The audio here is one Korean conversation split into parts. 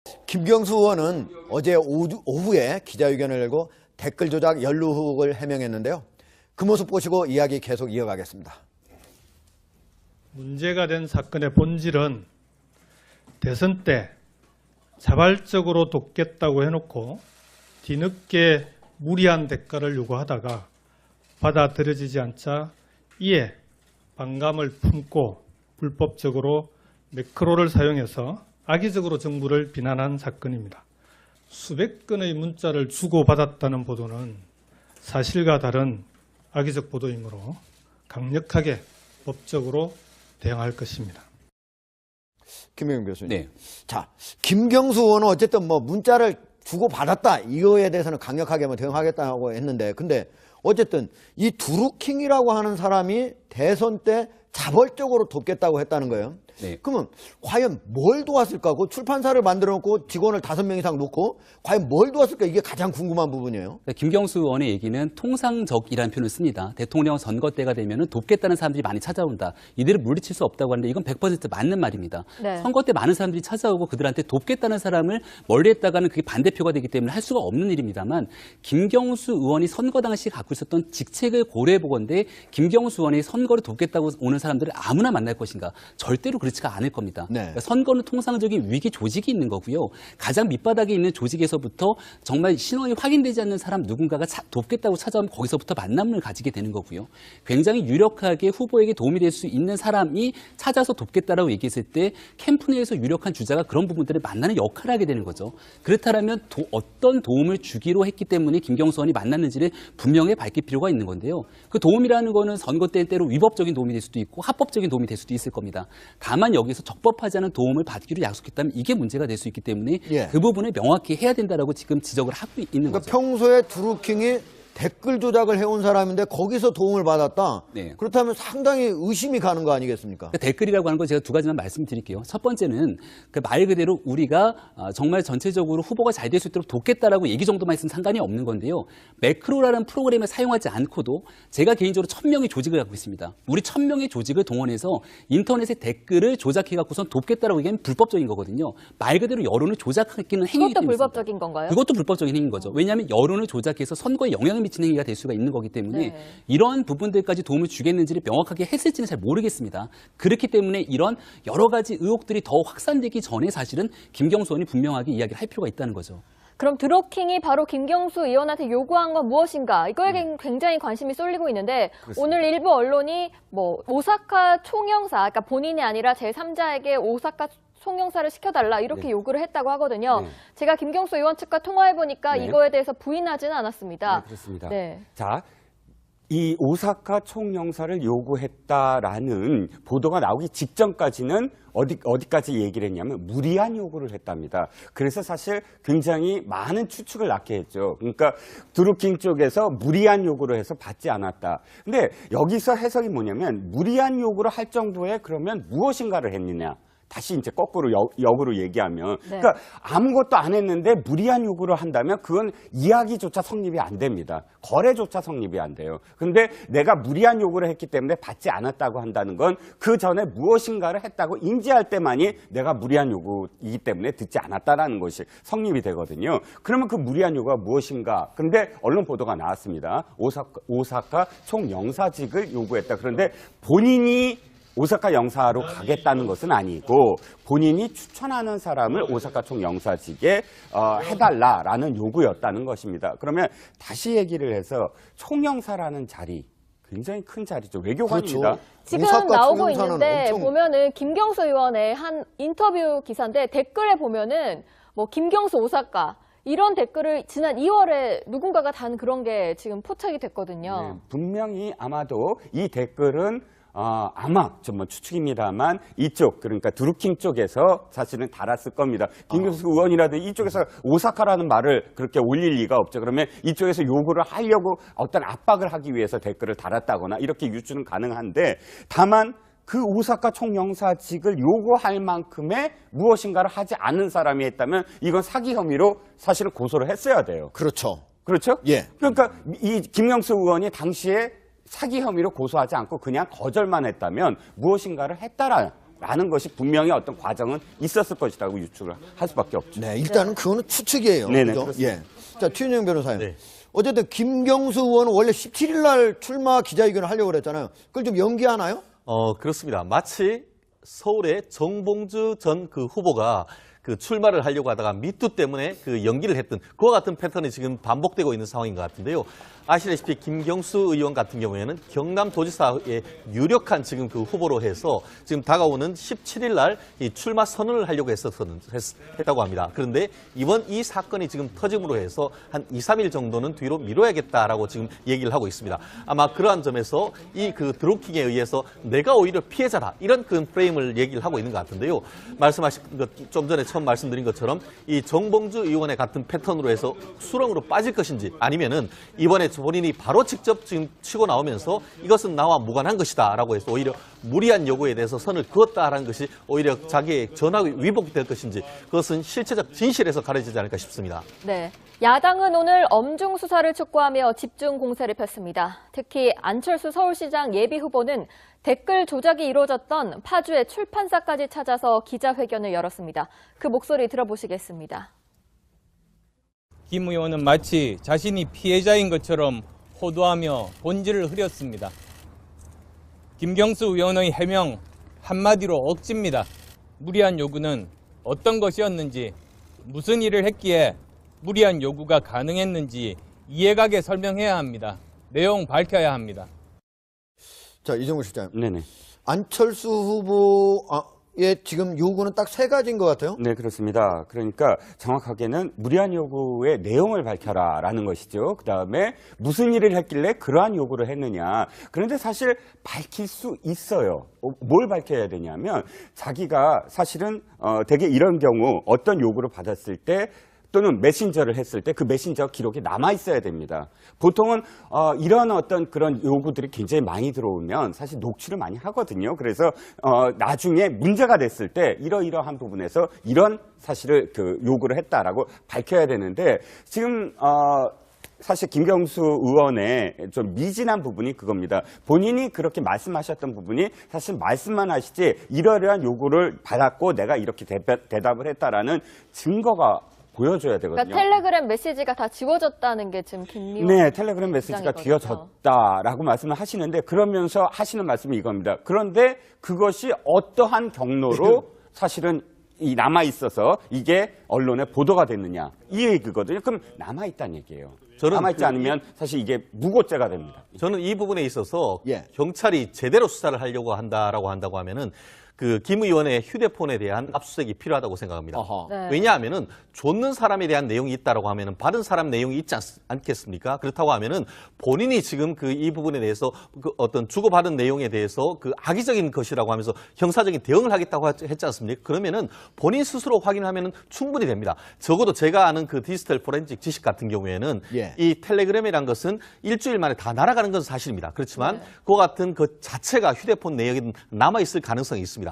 김경수 의원은 어제 오후에 기자회견을 열고 댓글 조작 연루 의혹을 해명했는데요. 그 모습 보시고 이야기 계속 이어가겠습니다. 문제가 된 사건의 본질은 대선 때 자발적으로 돕겠다고 해놓고 뒤늦게 무리한 대가를 요구하다가 받아들여지지 않자 이에 반감을 품고 불법적으로 매크로를 사용해서 악의적으로 정부를 비난한 사건입니다. 수백 건의 문자를 주고받았다는 보도는 사실과 다른 악의적 보도이므로 강력하게 법적으로 대응할 것입니다. 김영임 교수님. 네. 자, 김경수 의원은 어쨌든 문자를 주고받았다. 이거에 대해서는 강력하게 대응하겠다고 했는데, 근데 어쨌든 이 두루킹이라고 하는 사람이 대선 때 자발적으로 돕겠다고 했다는 거예요. 네. 그러면 과연 뭘 도왔을까? 그 출판사를 만들어 놓고 직원을 5명 이상 놓고 과연 뭘 도왔을까? 이게 가장 궁금한 부분이에요. 김경수 의원의 얘기는 통상적이라는 표현을 씁니다. 대통령 선거 때가 되면 돕겠다는 사람들이 많이 찾아온다. 이들을 물리칠 수 없다고 하는데 이건 100% 맞는 말입니다. 네. 선거 때 많은 사람들이 찾아오고 그들한테 돕겠다는 사람을 멀리했다가는 그게 반대표가 되기 때문에 할 수가 없는 일입니다만 김경수 의원이 선거 당시 갖고 있었던 직책을 고려해 보건대 김경수 의원이 선거를 돕겠다고 오는 사람들을 아무나 만날 것인가? 절대로 그렇지가 않을 겁니다. 네. 그러니까 선거는 통상적인 위기 조직이 있는 거고요. 가장 밑바닥에 있는 조직에서부터 정말 신원이 확인되지 않는 사람 누군가가 돕겠다고 찾아오면 거기서부터 만남을 가지게 되는 거고요. 굉장히 유력하게 후보에게 도움이 될 수 있는 사람이 찾아서 돕겠다라고 얘기했을 때 캠프 내에서 유력한 주자가 그런 부분들을 만나는 역할을 하게 되는 거죠. 그렇다면 어떤 도움을 주기로 했기 때문에 김경수 의원이 만났는지를 분명히 밝힐 필요가 있는 건데요. 그 도움이라는 거는 선거 때로 위법적인 도움이 될 수도 있고 합법적인 도움이 될 수도 있을 겁니다. 다만 여기서 적법하지 않은 도움을 받기로 약속했다면 이게 문제가 될 수 있기 때문에 예. 그 부분을 명확히 해야 된다라고 지금 지적을 하고 있는 그러니까 거죠. 평소에 두루킹이 댓글 조작을 해온 사람인데 거기서 도움을 받았다. 네. 그렇다면 상당히 의심이 가는 거 아니겠습니까? 그러니까 댓글이라고 하는 건 제가 두 가지만 말씀드릴게요. 첫 번째는 그 말 그대로 우리가 정말 전체적으로 후보가 잘 될 수 있도록 돕겠다라고 얘기 정도만 있으면 상관이 없는 건데요. 매크로라는 프로그램을 사용하지 않고도 제가 개인적으로 1000명의 조직을 갖고 있습니다. 우리 1000명의 조직을 동원해서 인터넷에 댓글을 조작해 갖고선 돕겠다라고 얘기하면 불법적인 거거든요. 말 그대로 여론을 조작하기는 행위이기 그것도 때문에 불법적인 건가요? 그것도 불법적인 행위인 거죠. 왜냐하면 여론을 조작해서 선거에 영향을 미치는 행위가 될 수가 있는 거기 때문에 네. 이러한 부분들까지 도움을 주겠는지를 명확하게 했을지는 잘 모르겠습니다. 그렇기 때문에 이런 여러 가지 의혹들이 더 확산되기 전에 사실은 김경수 의원이 분명하게 이야기를 할 필요가 있다는 거죠. 그럼 드루킹이 바로 김경수 의원한테 요구한 건 무엇인가? 이거에 굉장히 관심이 쏠리고 있는데 그렇습니다. 오늘 일부 언론이 오사카 총영사, 그러니까 본인이 아니라 제3자에게 오사카 총영사를 시켜달라 이렇게 네. 요구를 했다고 하거든요. 네. 제가 김경수 의원 측과 통화해보니까 네. 이거에 대해서 부인하지는 않았습니다. 네, 그렇습니다. 네. 자, 이 오사카 총영사를 요구했다라는 보도가 나오기 직전까지는 어디까지 얘기를 했냐면 무리한 요구를 했답니다. 그래서 사실 굉장히 많은 추측을 낳게 했죠. 그러니까 드루킹 쪽에서 무리한 요구를 해서 받지 않았다. 근데 여기서 해석이 뭐냐면 무리한 요구를 할 정도의 그러면 무엇인가를 했느냐. 다시 이제 거꾸로 역으로 얘기하면 네. 그러니까 아무것도 안 했는데 무리한 요구를 한다면 그건 이야기조차 성립이 안 됩니다. 거래조차 성립이 안 돼요. 근데 내가 무리한 요구를 했기 때문에 받지 않았다고 한다는 건 그 전에 무엇인가를 했다고 인지할 때만이 내가 무리한 요구이기 때문에 듣지 않았다라는 것이 성립이 되거든요. 그러면 그 무리한 요구가 무엇인가? 근데 언론 보도가 나왔습니다. 오사카 총영사직을 요구했다. 그런데 본인이 오사카 영사로 가겠다는 것은 아니고 본인이 추천하는 사람을 오사카 총영사직에 해달라라는 요구였다는 것입니다. 그러면 다시 얘기를 해서 총영사라는 자리 굉장히 큰 자리죠. 외교관입니다. 그렇죠. 지금 오사카 나오고 총영사는 있는데 엄청- 보면은 김경수 의원의 한 인터뷰 기사인데 댓글에 보면은 김경수 오사카 이런 댓글을 지난 2월에 누군가가 단 그런 게 지금 포착이 됐거든요. 네, 분명히 아마도 이 댓글은 아마 좀 추측입니다만 이쪽 그러니까 드루킹 쪽에서 사실은 달았을 겁니다. 김경수 의원이라든지 이쪽에서 오사카라는 말을 그렇게 올릴 리가 없죠. 그러면 이쪽에서 요구를 하려고 어떤 압박을 하기 위해서 댓글을 달았다거나 이렇게 유추는 가능한데 다만 그 오사카 총영사직을 요구할 만큼의 무엇인가를 하지 않은 사람이 했다면 이건 사기 혐의로 사실은 고소를 했어야 돼요. 그렇죠. 그렇죠? 예. 그러니까 이 김경수 의원이 당시에 사기 혐의로 고소하지 않고 그냥 거절만 했다면 무엇인가를 했다라는 라는 것이 분명히 어떤 과정은 있었을 것이라고 유추를 할 수밖에 없죠. 네, 일단은 그거는 추측이에요. 네네, 그죠? 그렇습니다. 예. 자, 최윤영 변호사님. 네. 어쨌든 김경수 의원은 원래 17일 날 출마 기자회견을 하려고 그랬잖아요. 그걸 좀 연기하나요? 그렇습니다. 마치 서울의 정봉주 전 그 후보가 그 출마를 하려고 하다가 미투 때문에 그 연기를 했던 그와 같은 패턴이 지금 반복되고 있는 상황인 것 같은데요. 아시다시피 김경수 의원 같은 경우에는 경남도지사의 유력한 지금 그 후보로 해서 지금 다가오는 17일 날 이 출마 선언을 하려고 했다고 합니다. 그런데 이번 이 사건이 지금 터짐으로 해서 한 2, 3일 정도는 뒤로 미뤄야겠다라고 지금 얘기를 하고 있습니다. 아마 그러한 점에서 이 그 드루킹에 의해서 내가 오히려 피해자다 이런 그 프레임을 얘기를 하고 있는 것 같은데요. 말씀하신 것 좀 전에 처음 말씀드린 것처럼 이 정봉주 의원의 같은 패턴으로 해서 수렁으로 빠질 것인지 아니면은 이번에 본인이 바로 직접 지금 치고 나오면서 이것은 나와 무관한 것이다라고 해서 오히려 무리한 요구에 대해서 선을 그었다라는 것이 오히려 자기의 전학이 위복될 것인지 그것은 실체적 진실에서 가려지지 않을까 싶습니다. 네. 야당은 오늘 엄중 수사를 촉구하며 집중 공세를 폈습니다. 특히 안철수 서울시장 예비후보는 댓글 조작이 이루어졌던 파주의 출판사까지 찾아서 기자회견을 열었습니다. 그 목소리 들어보시겠습니다. 김 의원은 마치 자신이 피해자인 것처럼 호도하며 본질을 흐렸습니다. 김경수 의원의 해명 한마디로 억지입니다. 무리한 요구는 어떤 것이었는지, 무슨 일을 했기에 무리한 요구가 가능했는지 이해가게 설명해야 합니다. 내용 밝혀야 합니다. 자, 이정우 실장님. 네네. 안철수 후보의 지금 요구는 딱 세 가지인 것 같아요. 네, 그렇습니다. 그러니까 정확하게는 무리한 요구의 내용을 밝혀라라는 것이죠. 그다음에 무슨 일을 했길래 그러한 요구를 했느냐. 그런데 사실 밝힐 수 있어요. 뭘 밝혀야 되냐면 자기가 사실은 되게 이런 경우 어떤 요구를 받았을 때 또는 메신저를 했을 때 그 메신저 기록이 남아 있어야 됩니다. 보통은 이런 어떤 그런 요구들이 굉장히 많이 들어오면 사실 녹취를 많이 하거든요. 그래서 나중에 문제가 됐을 때 이러이러한 부분에서 이런 사실을 그 요구를 했다라고 밝혀야 되는데 지금 사실 김경수 의원의 좀 미진한 부분이 그겁니다. 본인이 그렇게 말씀하셨던 부분이 사실 말씀만 하시지 이러이러한 요구를 받았고 내가 이렇게 대답을 했다라는 증거가 보여줘야 되거든요. 그러니까 텔레그램 메시지가 다 지워졌다는 게 지금 김미화 네, 텔레그램 메시지가 입장이거든요. 뒤어졌다라고 말씀을 하시는데 그러면서 하시는 말씀이 이겁니다. 그런데 그것이 어떠한 경로로 사실은 이 남아 있어서 이게 언론에 보도가 됐느냐 이 얘기거든요. 그럼 남아 있다는 얘기예요. 저는 남아 있지 않으면 사실 이게 무고죄가 됩니다. 저는 이 부분에 있어서 예. 경찰이 제대로 수사를 하려고 한다라고 하면은 그 김 의원의 휴대폰에 대한 압수수색이 필요하다고 생각합니다. 어허. 네. 왜냐하면은 줬는 사람에 대한 내용이 있다라고 하면은 받은 사람 내용이 있지 않겠습니까? 그렇다고 하면은 본인이 지금 그 이 부분에 대해서 그 어떤 주고받은 내용에 대해서 그 악의적인 것이라고 하면서 형사적인 대응을 하겠다고 했지 않습니까? 그러면은 본인 스스로 확인하면은 충분히 됩니다. 적어도 제가 아는 그 디지털 포렌식 지식 같은 경우에는 예. 이 텔레그램이란 것은 일주일 만에 다 날아가는 것은 사실입니다. 그렇지만 그와 같은 그 자체가 휴대폰 내역에 남아 있을 가능성이 있습니다.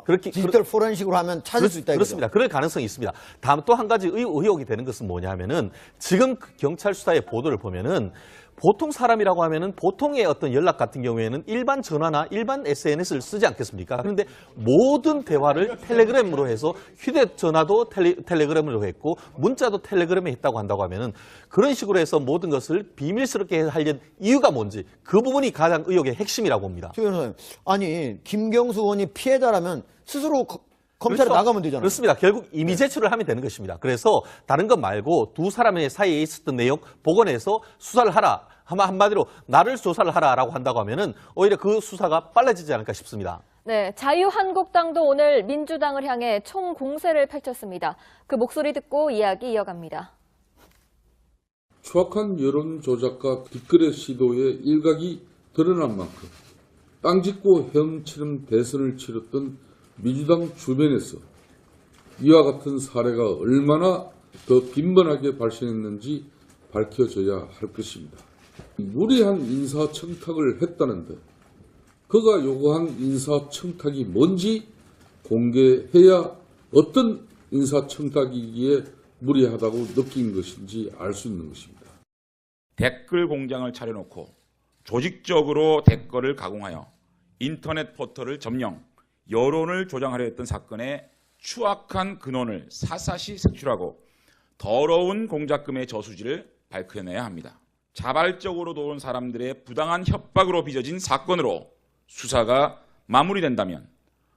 그렇게 디지털 포렌식으로 하면 찾을 수 있다 이거죠? 그렇습니다. 그럴 가능성이 있습니다. 다음 또 한 가지 의혹이 되는 것은 뭐냐면은 지금 그 경찰 수사의 보도를 보면은 보통 사람이라고 하면은 보통의 어떤 연락 같은 경우에는 일반 전화나 일반 SNS를 쓰지 않겠습니까? 그런데 모든 대화를 텔레그램으로 해서 휴대전화도 텔레그램으로 했고 문자도 텔레그램에 했다고 한다고 하면은 그런 식으로 해서 모든 것을 비밀스럽게 하려는 이유가 뭔지 그 부분이 가장 의혹의 핵심이라고 봅니다. 최 변호사님, 아니 김경수 의원이 피해자라면 스스로 검찰에 그렇죠. 나가면 되잖아요. 그렇습니다. 결국 이미 제출을 하면 되는 것입니다. 그래서 다른 것 말고 두 사람의 사이에 있었던 내용 복원해서 수사를 하라. 한마디로 나를 조사를 하라라고 한다고 하면은 오히려 그 수사가 빨라지지 않을까 싶습니다. 네, 자유한국당도 오늘 민주당을 향해 총공세를 펼쳤습니다. 그 목소리 듣고 이야기 이어갑니다. 추악한 여론 조작과 뒷거래 시도의 일각이 드러난 만큼 땅 짓고 헤엄치는 대선을 치렀던 민주당 주변에서 이와 같은 사례가 얼마나 더 빈번하게 발생했는지 밝혀져야 할 것입니다. 무리한 인사청탁을 했다는데 그가 요구한 인사청탁이 뭔지 공개해야 어떤 인사청탁이기에 무리하다고 느낀 것인지 알 수 있는 것입니다. 댓글 공장을 차려놓고 조직적으로 댓글을 가공하여 인터넷 포털을 점령, 여론을 조장하려 했던 사건의 추악한 근원을 사사시 색출하고 더러운 공작금의 저수지를 밝혀내야 합니다. 자발적으로 도운 사람들의 부당한 협박으로 빚어진 사건으로 수사가 마무리된다면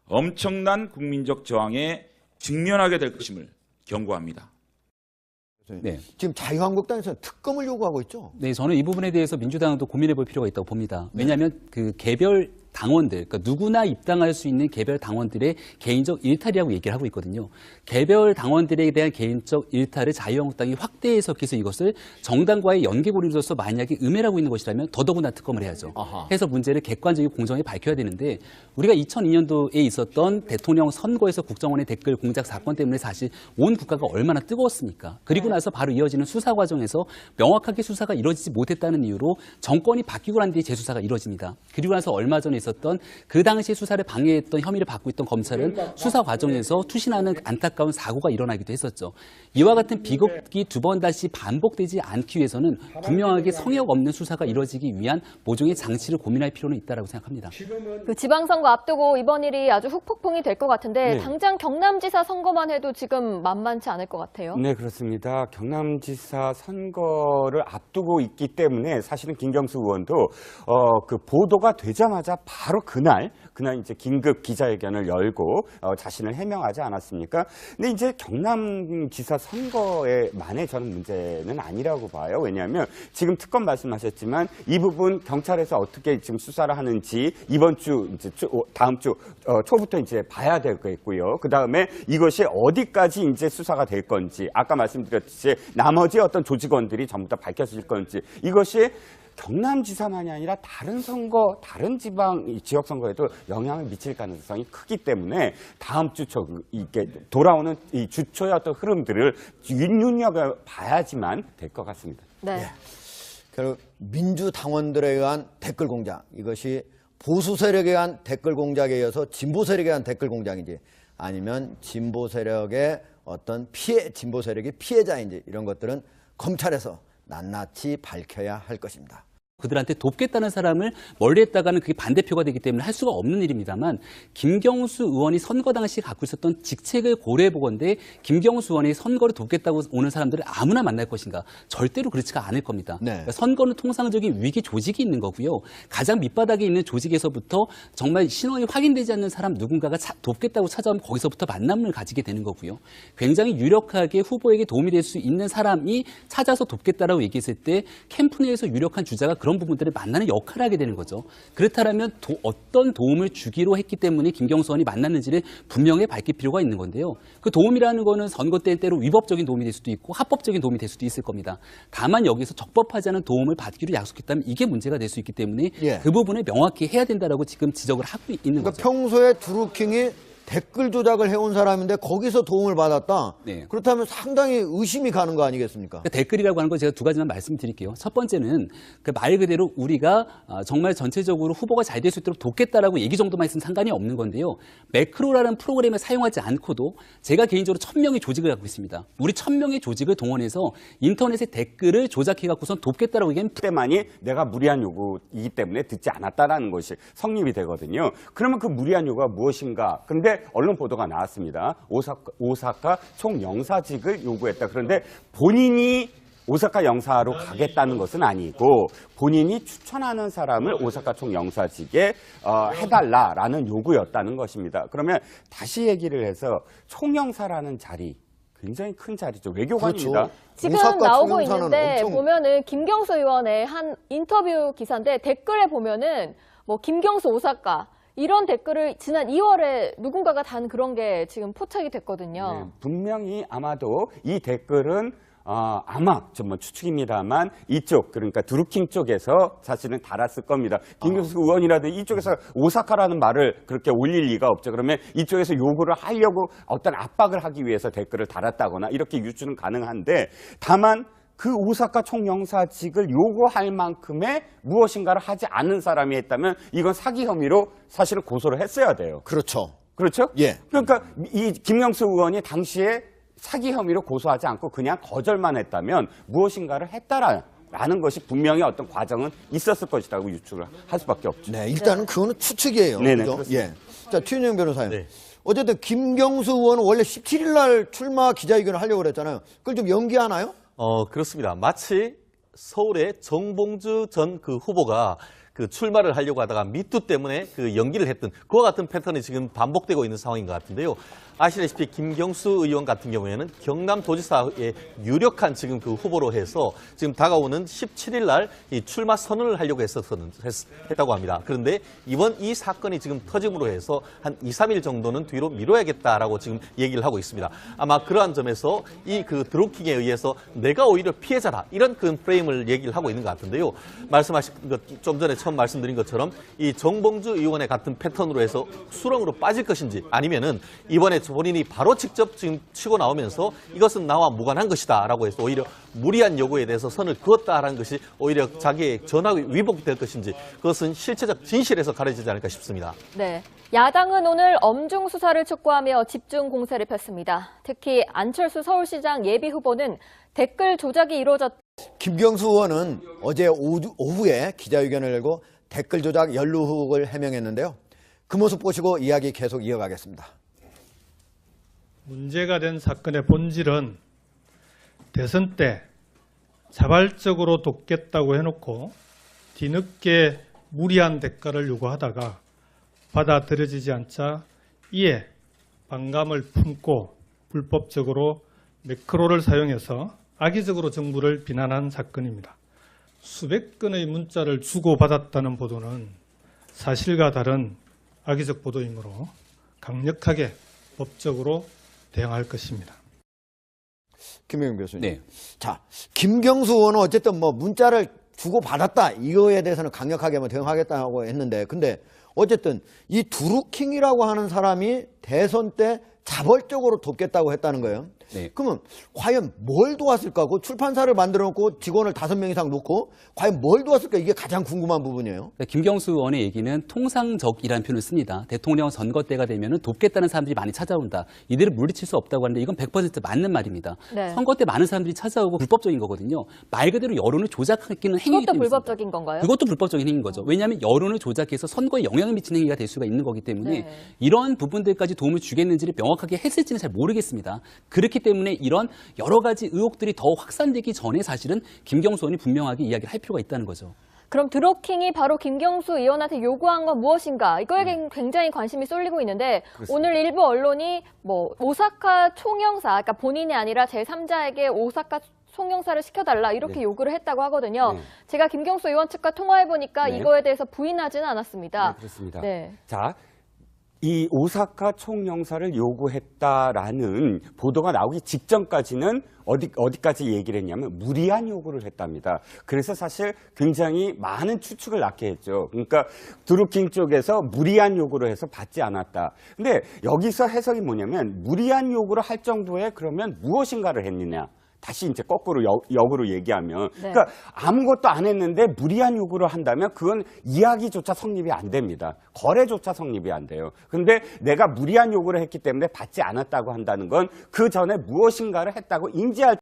엄청난 국민적 저항에 직면하게 될 것임을 경고합니다. 네. 지금 자유한국당에서는 특검을 요구하고 있죠. 네, 저는 이 부분에 대해서 민주당도 고민해 볼 필요가 있다고 봅니다. 왜냐하면 그 개별 당원들, 그러니까 누구나 입당할 수 있는 개별 당원들의 개인적 일탈이라고 얘기를 하고 있거든요. 개별 당원들에 대한 개인적 일탈을 자유한국당이 확대 해석해서 이것을 정당과의 연계고리로서 만약에 음해라고 있는 것이라면 더더구나 특검을 해야죠. 아하. 해서 문제를 객관적이고 공정하게 밝혀야 되는데 우리가 2002년도에 있었던 대통령 선거에서 국정원의 댓글 공작 사건 때문에 사실 온 국가가 얼마나 뜨거웠습니까? 그리고 나서 바로 이어지는 수사 과정에서 명확하게 수사가 이루어지지 못했다는 이유로 정권이 바뀌고 난 뒤에 재수사가 이루어집니다. 그리고 나서 얼마 전에 있었던 그 당시 수사를 방해했던 혐의를 받고 있던 검찰은 수사 과정에서 투신하는 안타까운 사고가 일어나기도 했었죠. 이와 같은 비극이 두 번 다시 반복되지 않기 위해서는 분명하게 성역 없는 수사가 이루어지기 위한 모종의 장치를 고민할 필요는 있다고 생각합니다. 그 지방선거 앞두고 이번 일이 아주 훅폭풍이 될 것 같은데 당장 경남지사 선거만 해도 지금 만만치 않을 것 같아요. 네, 그렇습니다. 경남지사 선거를 앞두고 있기 때문에 사실은 김경수 의원도 그 보도가 되자마자 바로 그날 이제 긴급 기자회견을 열고 자신을 해명하지 않았습니까? 근데 이제 경남지사 선거에만의 저는 문제는 아니라고 봐요. 왜냐하면 지금 특검 말씀하셨지만 이 부분 경찰에서 어떻게 지금 수사를 하는지 이번 주 이제 다음 주 초부터 이제 봐야 되겠고요. 그 다음에 이것이 어디까지 이제 수사가 될 건지 아까 말씀드렸듯이 나머지 어떤 조직원들이 전부 다 밝혀질 건지 이것이 경남지사만이 아니라 다른 선거, 다른 지역 선거에도 영향을 미칠 가능성이 크기 때문에 다음 주 이게 돌아오는 이 주초의 어떤 흐름들을 눈여겨봐야지만 될 것 같습니다. 네. 결국 민주당원들에 의한 댓글 공작, 이것이 보수 세력에 의한 댓글 공작에 이어서 진보 세력에 의한 댓글 공작인지 아니면 진보 세력의 어떤 진보 세력이 피해자인지 이런 것들은 검찰에서 낱낱이 밝혀야 할 것입니다. 그들한테 돕겠다는 사람을 멀리했다가는 그게 반대표가 되기 때문에 할 수가 없는 일입니다만 김경수 의원이 선거 당시 갖고 있었던 직책을 고려해보건대 김경수 의원이 선거를 돕겠다고 오는 사람들을 아무나 만날 것인가? 절대로 그렇지가 않을 겁니다. 네. 그러니까 선거는 통상적인 위기 조직이 있는 거고요. 가장 밑바닥에 있는 조직에서부터 정말 신원이 확인되지 않는 사람 누군가가 돕겠다고 찾아오면 거기서부터 만남을 가지게 되는 거고요. 굉장히 유력하게 후보에게 도움이 될 수 있는 사람이 찾아서 돕겠다라고 얘기했을 때 캠프 내에서 유력한 주자가 그런 부분들을 만나는 역할을 하게 되는 거죠. 그렇다면 어떤 도움을 주기로 했기 때문에 김경수 의원이 만났는지를 분명히 밝힐 필요가 있는 건데요. 그 도움이라는 거는 선거 때 때로 위법적인 도움이 될 수도 있고 합법적인 도움이 될 수도 있을 겁니다. 다만 여기서 적법하지 않은 도움을 받기로 약속했다면 이게 문제가 될 수 있기 때문에 그 부분을 명확히 해야 된다라고 지금 지적을 하고 있는 그러니까 거죠. 평소에 드루킹이 댓글 조작을 해온 사람인데 거기서 도움을 받았다. 네. 그렇다면 상당히 의심이 가는 거 아니겠습니까? 그러니까 댓글이라고 하는 거 제가 두 가지만 말씀드릴게요. 첫 번째는 그 말 그대로 우리가 정말 전체적으로 후보가 잘 될 수 있도록 돕겠다라고 얘기 정도만 있으면 상관이 없는 건데요. 매크로라는 프로그램을 사용하지 않고도 제가 개인적으로 1000명의 조직을 갖고 있습니다. 우리 1000명의 조직을 동원해서 인터넷에 댓글을 조작해갖고선 돕겠다라고 얘기하면 그때만이 내가 무리한 요구이기 때문에 듣지 않았다라는 것이 성립이 되거든요. 그러면 그 무리한 요구가 무엇인가? 근데 언론 보도가 나왔습니다. 오사카 총영사직을 요구했다. 그런데 본인이 오사카 영사로 가겠다는 것은 아니고 본인이 추천하는 사람을 오사카 총영사직에 해달라라는 요구였다는 것입니다. 그러면 다시 얘기를 해서 총영사라는 자리 굉장히 큰 자리죠. 외교관입니다. 그렇죠. 지금 오사카 나오고 총영사는 있는데 엄청- 보면은 김경수 의원의 한 인터뷰 기사인데 댓글에 보면은 뭐 김경수 오사카 이런 댓글을 지난 2월에 누군가가 단 그런 게 지금 포착이 됐거든요. 네, 분명히 아마도 이 댓글은 아마 좀 추측입니다만 이쪽 그러니까 드루킹 쪽에서 사실은 달았을 겁니다. 김경수 의원이라도 이쪽에서 오사카라는 말을 그렇게 올릴 리가 없죠. 그러면 이쪽에서 요구를 하려고 어떤 압박을 하기 위해서 댓글을 달았다거나 이렇게 유추는 가능한데 다만 그 오사카 총영사직을 요구할 만큼의 무엇인가를 하지 않은 사람이 했다면 이건 사기 혐의로 사실은 고소를 했어야 돼요. 그렇죠. 그렇죠? 예. 그러니까 이 김경수 의원이 당시에 사기 혐의로 고소하지 않고 그냥 거절만 했다면 무엇인가를 했다라고 라는 것이 분명히 어떤 과정은 있었을 것이라고 유추를 할 수밖에 없죠. 네, 일단은 그거는 추측이에요. 네네, 그죠? 그렇습니다. 예. 자, 최윤영 변호사님. 네. 어쨌든 김경수 의원은 원래 17일 날 출마 기자회견을 하려고 그랬잖아요. 그걸 좀 연기하나요? 그렇습니다. 마치 서울의 정봉주 전 그 후보가 그 출마를 하려고 하다가 미투 때문에 그 연기를 했던 그와 같은 패턴이 지금 반복되고 있는 상황인 것 같은데요. 아시다시피 김경수 의원 같은 경우에는 경남도지사의 유력한 지금 그 후보로 해서 지금 다가오는 17일 날 이 출마 선언을 하려고 했다고 합니다. 그런데 이번 이 사건이 지금 터짐으로 해서 한 2, 3일 정도는 뒤로 미뤄야겠다라고 지금 얘기를 하고 있습니다. 아마 그러한 점에서 이 그 드루킹에 의해서 내가 오히려 피해자다 이런 그 프레임을 얘기를 하고 있는 것 같은데요. 말씀하신 것 좀 전에 처음 말씀드린 것처럼 이 정봉주 의원의 같은 패턴으로 해서 수렁으로 빠질 것인지 아니면은 이번에 본인이 바로 직접 지금 치고 나오면서 이것은 나와 무관한 것이다라고 해서 오히려 무리한 요구에 대해서 선을 그었다라는 것이 오히려 자기의 전학이 위복될 것인지 그것은 실체적 진실에서 가려지지 않을까 싶습니다. 네. 야당은 오늘 엄중 수사를 촉구하며 집중 공세를 폈습니다. 특히 안철수 서울시장 예비 후보는 댓글 조작이 이루어졌 김경수 의원은 어제 오후에 기자회견을 열고 댓글 조작 연루 의혹을 해명했는데요. 그 모습 보시고 이야기 계속 이어가겠습니다. 문제가 된 사건의 본질은 대선 때 자발적으로 돕겠다고 해놓고 뒤늦게 무리한 대가를 요구하다가 받아들여지지 않자 이에 반감을 품고 불법적으로 매크로를 사용해서 악의적으로 정부를 비난한 사건입니다. 수백 건의 문자를 주고받았다는 보도는 사실과 다른 악의적 보도이므로 강력하게 법적으로 대응할 것입니다. 김영경 교수님. 네. 자, 김경수 의원은 어쨌든 뭐 문자를 주고받았다. 이거에 대해서는 강력하게 대응하겠다고 했는데, 근데 어쨌든 이 드루킹이라고 하는 사람이 대선 때 자발적으로 돕겠다고 했다는 거예요. 네. 그러면 과연 뭘 도왔을까? 그 출판사를 만들어 놓고 직원을 5명 이상 놓고 과연 뭘 도왔을까? 이게 가장 궁금한 부분이에요. 김경수 의원의 얘기는 통상적이라는 표현을 씁니다. 대통령 선거 때가 되면 돕겠다는 사람들이 많이 찾아온다. 이들을 물리칠 수 없다고 하는데 이건 100% 맞는 말입니다. 네. 선거 때 많은 사람들이 찾아오고 불법적인 거거든요. 말 그대로 여론을 조작하기는 행위이기 그것도 때문에 불법적인 건가요? 그것도 불법적인 행위인 거죠. 왜냐하면 여론을 조작해서 선거에 영향을 미치는 행위가 될 수가 있는 거기 때문에 네. 이러한 부분들까지 도움을 주겠는지를 명확하게 했을지는 잘 모르겠습니다. 그렇기 때문에 이런 여러 가지 의혹들이 더 확산되기 전에 사실은 김경수 의원이 분명하게 이야기를 할 필요가 있다는 거죠. 그럼 드루킹이 바로 김경수 의원한테 요구한 건 무엇인가? 이거에 굉장히 관심이 쏠리고 있는데 오늘 일부 언론이 뭐 오사카 총영사, 그러니까 본인이 아니라 제3자에게 오사카 총영사를 시켜달라 이렇게 요구를 했다고 하거든요. 네. 제가 김경수 의원 측과 통화해보니까 네. 이거에 대해서 부인하지는 않았습니다. 네, 그렇습니다. 네. 자, 이 오사카 총영사를 요구했다라는 보도가 나오기 직전까지는 어디까지 얘기를 했냐면 무리한 요구를 했답니다. 그래서 사실 굉장히 많은 추측을 낳게 했죠. 그러니까 드루킹 쪽에서 무리한 요구를 해서 받지 않았다. 근데 여기서 해석이 뭐냐면 무리한 요구를 할 정도의 그러면 무엇인가를 했느냐. 다시 이제 거꾸로 역으로 얘기하면 네. 그러니까 아무것도 안 했는데 무리한 요구를 한다면 그건 이야기조차 성립이 안 됩니다. 거래조차 성립이 안 돼요. 근데 내가 무리한 요구를 했기 때문에 받지 않았다고 한다는 건 그 전에 무엇인가를 했다고 인지할